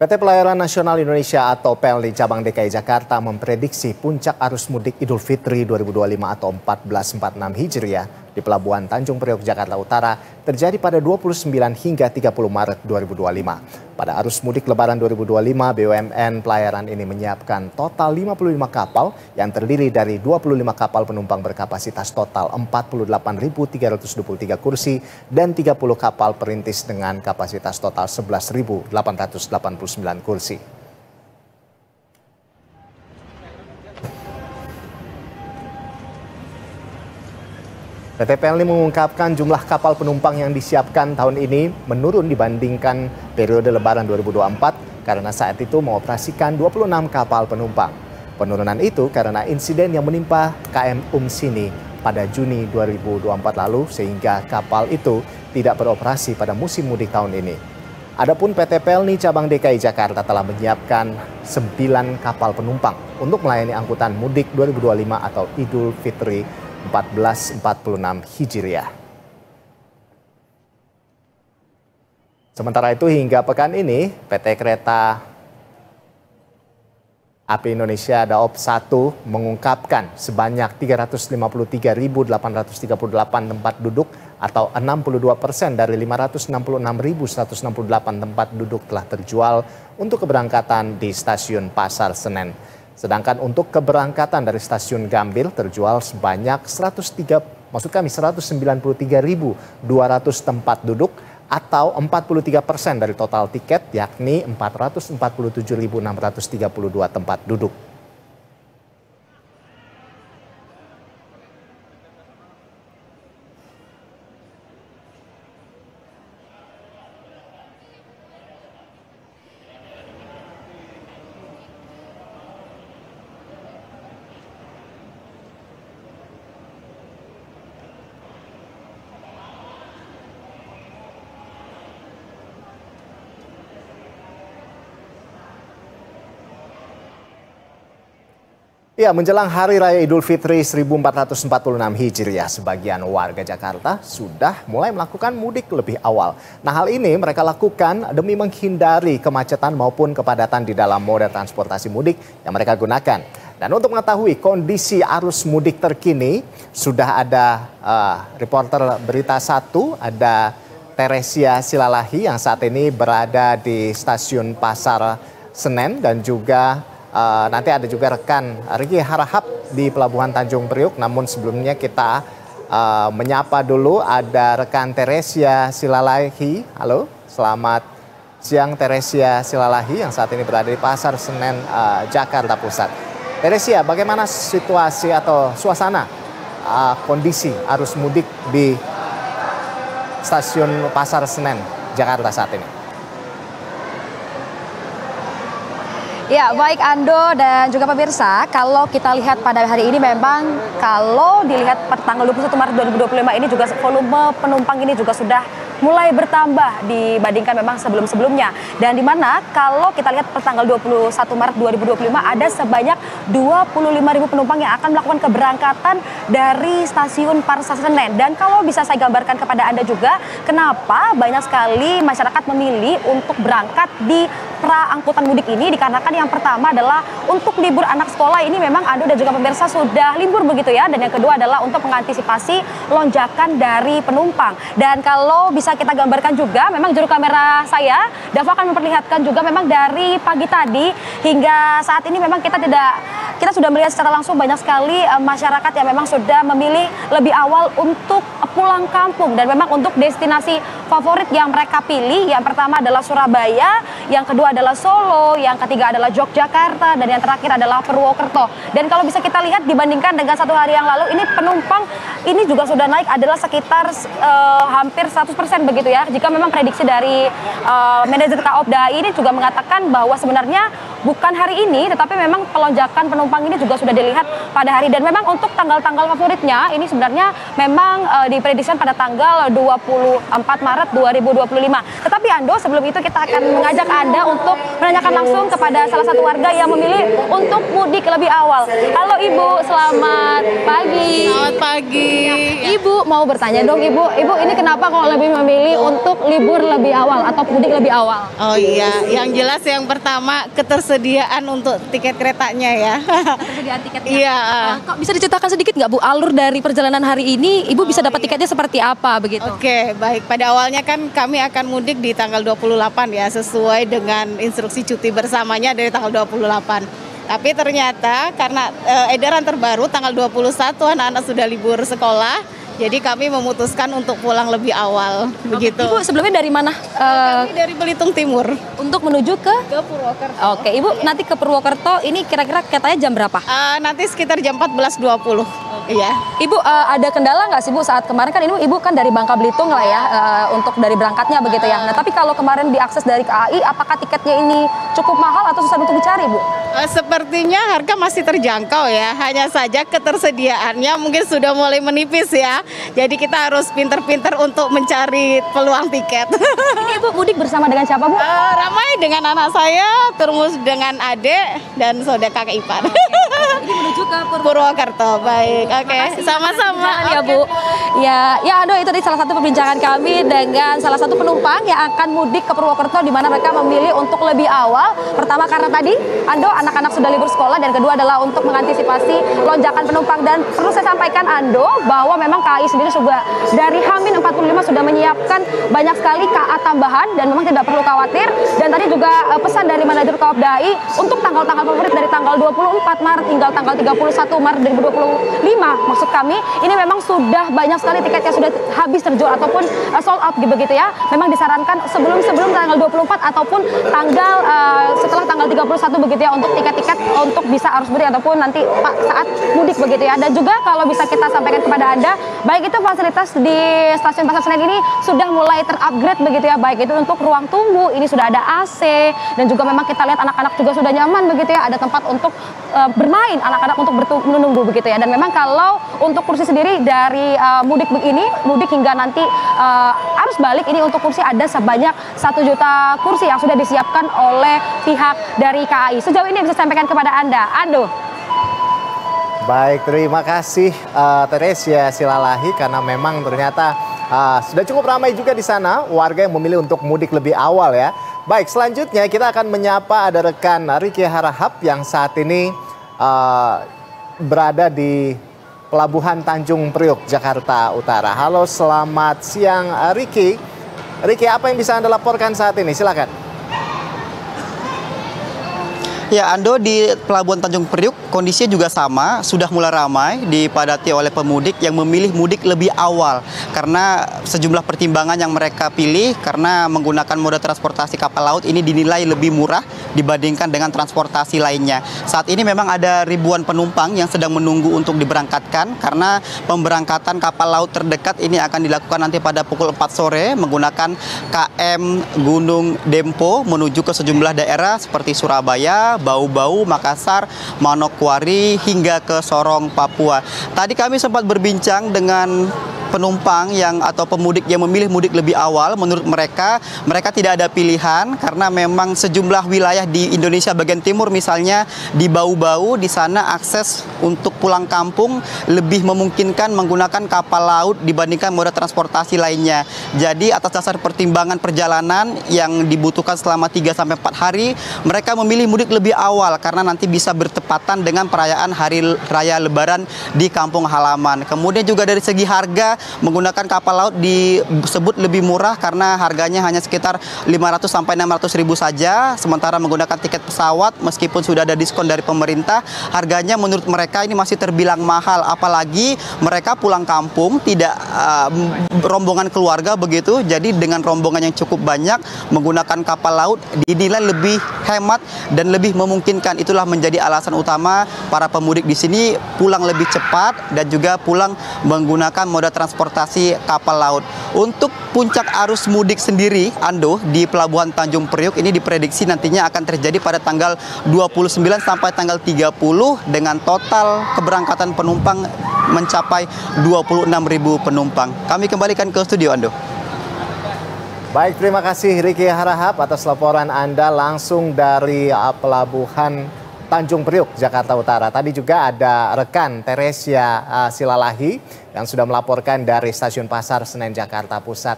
PT Pelayaran Nasional Indonesia atau PLN Cabang DKI Jakarta memprediksi puncak arus mudik Idul Fitri 2025 atau 1446 Hijriah di Pelabuhan Tanjung Priok, Jakarta Utara terjadi pada 29 hingga 30 Maret 2025. Pada arus mudik Lebaran 2025, BUMN Pelayaran ini menyiapkan total 55 kapal yang terdiri dari 25 kapal penumpang berkapasitas total 48.323 kursi dan 30 kapal perintis dengan kapasitas total 11.889 kursi. PT PLN mengungkapkan jumlah kapal penumpang yang disiapkan tahun ini menurun dibandingkan periode Lebaran 2024 karena saat itu mengoperasikan 26 kapal penumpang. Penurunan itu karena insiden yang menimpa KM Umsini pada Juni 2024 lalu sehingga kapal itu tidak beroperasi pada musim mudik tahun ini. Adapun PT PLN Cabang DKI Jakarta telah menyiapkan 9 kapal penumpang untuk melayani angkutan mudik 2025 atau Idul Fitri 1446 Hijriah. Sementara itu hingga pekan ini PT Kereta Api Indonesia Daop 1 mengungkapkan sebanyak 353.838 tempat duduk atau 62% dari 566.168 tempat duduk telah terjual untuk keberangkatan di stasiun Pasar Senen. Sedangkan untuk keberangkatan dari stasiun Gambir terjual sebanyak 193.200 tempat duduk atau 43% dari total tiket yakni 447.632 tempat duduk. Ya, menjelang Hari Raya Idul Fitri 1446 Hijriah, sebagian warga Jakarta sudah mulai melakukan mudik lebih awal. Nah, hal ini mereka lakukan demi menghindari kemacetan maupun kepadatan di dalam moda transportasi mudik yang mereka gunakan. Dan untuk mengetahui kondisi arus mudik terkini, sudah ada reporter Berita 1, ada Teresia Silalahi yang saat ini berada di stasiun Pasar Senen dan juga nanti ada juga rekan Riki Harahap di Pelabuhan Tanjung Priok. Namun sebelumnya kita menyapa dulu ada rekan Teresia Silalahi. Halo, selamat siang Teresia Silalahi yang saat ini berada di Pasar Senen, Jakarta Pusat. Teresia, bagaimana situasi atau suasana kondisi arus mudik di stasiun Pasar Senen, Jakarta saat ini? Ya, baik Ando dan juga pemirsa, kalau kita lihat pada hari ini memang kalau dilihat per tanggal 21 Maret 2025 ini juga volume penumpang ini juga sudah mulai bertambah dibandingkan memang sebelum-sebelumnya. Dan di mana kalau kita lihat per tanggal 21 Maret 2025 ada sebanyak 25.000 penumpang yang akan melakukan keberangkatan dari stasiun Pasar Senen. Dan kalau bisa saya gambarkan kepada Anda juga, kenapa banyak sekali masyarakat memilih untuk berangkat di angkutan mudik ini, dikarenakan yang pertama adalah untuk libur anak sekolah ini memang Ando dan juga pemirsa sudah libur begitu ya. Dan yang kedua adalah untuk mengantisipasi lonjakan dari penumpang. Dan kalau bisa kita gambarkan juga, memang juru kamera saya, Dava akan memperlihatkan juga memang dari pagi tadi hingga saat ini memang kita sudah melihat secara langsung banyak sekali masyarakat yang memang sudah memilih lebih awal untuk pulang kampung. Dan memang untuk destinasi favorit yang mereka pilih, yang pertama adalah Surabaya, yang kedua adalah Solo, yang ketiga adalah Yogyakarta, dan yang terakhir adalah Purwokerto. Dan kalau bisa kita lihat dibandingkan dengan satu hari yang lalu, ini penumpang ini juga sudah naik adalah sekitar hampir 100% begitu ya. Jika memang prediksi dari manajer Kaopda ini juga mengatakan bahwa sebenarnya bukan hari ini, tetapi memang pelonjakan penumpang ini juga sudah dilihat pada hari. Dan memang untuk tanggal-tanggal favoritnya ini sebenarnya memang diprediksikan pada tanggal 24 Maret 2025. Tetapi Ando, sebelum itu kita akan mengajak Anda untuk menanyakan langsung kepada salah satu warga yang memilih untuk mudik lebih awal. Halo Ibu, selamat pagi. Selamat pagi. Ibu mau bertanya dong Ibu, ini kenapa kok lebih memilih untuk libur lebih awal atau mudik lebih awal? Oh iya, yang jelas yang pertama ketersediaan untuk tiket keretanya ya. Ketersediaan tiketnya. Iya. Kok bisa diceritakan sedikit nggak Bu, alur dari perjalanan hari ini Ibu bisa dapat tiketnya seperti apa begitu? Oke, baik. Pada awalnya kan kami akan mudik di tanggal 28 ya, sesuai dengan instruksi cuti bersamanya dari tanggal 28. Tapi ternyata karena edaran terbaru tanggal 21 anak-anak sudah libur sekolah, jadi kami memutuskan untuk pulang lebih awal. Begitu. Ibu sebelumnya dari mana? Kami dari Belitung Timur Untuk menuju ke Purwokerto. Oke, Ibu nanti ke Purwokerto ini kira-kira katanya jam berapa? Nanti sekitar jam 14.20. Iya. Ibu ada kendala nggak sih Bu saat kemarin kan ini Ibu kan dari Bangka Belitung lah ya untuk dari berangkatnya begitu ya. Nah tapi kalau kemarin diakses dari KAI apakah tiketnya ini cukup mahal atau susah untuk dicari Bu? Sepertinya harga masih terjangkau ya, hanya saja ketersediaannya mungkin sudah mulai menipis ya. Jadi kita harus pinter-pinter untuk mencari peluang tiket. Ini Ibu mudik bersama dengan siapa Bu? Ramai dengan anak saya, terus dengan adik dan saudara kakak ipar. Ini menuju ke Purwokerto, baik. Oke, sama-sama ya Bu. Ya, Ando itu tadi salah satu perbincangan kami dengan salah satu penumpang yang akan mudik ke Purwokerto di mana mereka memilih untuk lebih awal. Pertama karena tadi Ando anak-anak sudah libur sekolah dan kedua adalah untuk mengantisipasi lonjakan penumpang dan perlu saya sampaikan Ando bahwa memang KAI sendiri juga dari H-45 sudah menyiapkan banyak sekali KA tambahan dan memang tidak perlu khawatir dan tadi juga pesan dari manajer Koopdai untuk tanggal-tanggal favorit dari tanggal 24 Maret hingga tanggal 31 Maret 2025 maksud kami ini memang sudah banyak sekali tiket yang sudah habis terjual ataupun sold out begitu ya. Memang disarankan sebelum tanggal 24 ataupun tanggal setelah tanggal 31 begitu ya untuk tiket-tiket untuk bisa arus mudik ataupun nanti saat mudik begitu ya. Dan juga kalau bisa kita sampaikan kepada Anda baik itu fasilitas di stasiun Pasar Senen ini sudah mulai terupgrade begitu ya, baik itu untuk ruang tunggu ini sudah ada AC dan juga memang kita lihat anak-anak juga sudah nyaman begitu ya, ada tempat untuk bermain anak-anak untuk menunggu begitu ya. Dan memang kalau untuk kursi sendiri dari mudik hingga nanti arus balik ini untuk kursi ada sebanyak 1 juta kursi yang sudah disiapkan oleh pihak dari KAI. Sejauh ini bisa sampaikan kepada Anda, Ando. Baik, terima kasih Teresia Silalahi karena memang ternyata sudah cukup ramai juga di sana warga yang memilih untuk mudik lebih awal ya. Baik, selanjutnya kita akan menyapa ada rekan Riki Harahap yang saat ini berada di Pelabuhan Tanjung Priok, Jakarta Utara. Halo, selamat siang Riki. Riki, apa yang bisa Anda laporkan saat ini? Silakan. Ya, Ando, di Pelabuhan Tanjung Priok kondisinya juga sama, sudah mulai ramai dipadati oleh pemudik yang memilih mudik lebih awal karena sejumlah pertimbangan yang mereka pilih karena menggunakan moda transportasi kapal laut ini dinilai lebih murah dibandingkan dengan transportasi lainnya. Saat ini memang ada ribuan penumpang yang sedang menunggu untuk diberangkatkan karena pemberangkatan kapal laut terdekat ini akan dilakukan nanti pada pukul 4 sore menggunakan KM Gunung Dempo menuju ke sejumlah daerah seperti Surabaya, Bau-Bau, Makassar, Manokwari, hingga ke Sorong, Papua. Tadi kami sempat berbincang dengan penumpang atau pemudik yang memilih mudik lebih awal. Menurut mereka tidak ada pilihan karena memang sejumlah wilayah di Indonesia bagian timur misalnya di Bau-Bau, di sana akses untuk pulang kampung lebih memungkinkan menggunakan kapal laut dibandingkan moda transportasi lainnya. Jadi atas dasar pertimbangan perjalanan yang dibutuhkan selama 3-4 hari, mereka memilih mudik lebih awal karena nanti bisa bertepatan dengan perayaan Hari Raya Lebaran di kampung halaman. Kemudian juga dari segi harga, menggunakan kapal laut disebut lebih murah karena harganya hanya sekitar 500 sampai 600 ribu saja. Sementara menggunakan tiket pesawat meskipun sudah ada diskon dari pemerintah, harganya menurut mereka ini masih terbilang mahal. Apalagi mereka pulang kampung tidak rombongan keluarga begitu. Jadi dengan rombongan yang cukup banyak menggunakan kapal laut dinilai lebih hemat dan lebih memungkinkan. Itulah menjadi alasan utama para pemudik di sini pulang lebih cepat dan juga pulang menggunakan moda transportasi transportasi kapal laut. Untuk puncak arus mudik sendiri, Ando, di Pelabuhan Tanjung Priuk ini diprediksi nantinya akan terjadi pada tanggal 29 sampai tanggal 30 dengan total keberangkatan penumpang mencapai 26.000 penumpang. Kami kembalikan ke studio, Ando. Baik, terima kasih Riki Harahap atas laporan Anda langsung dari Pelabuhan Tanjung Priuk, Jakarta Utara. Tadi juga ada rekan Teresia Silalahi yang sudah melaporkan dari Stasiun Pasar Senen, Jakarta Pusat.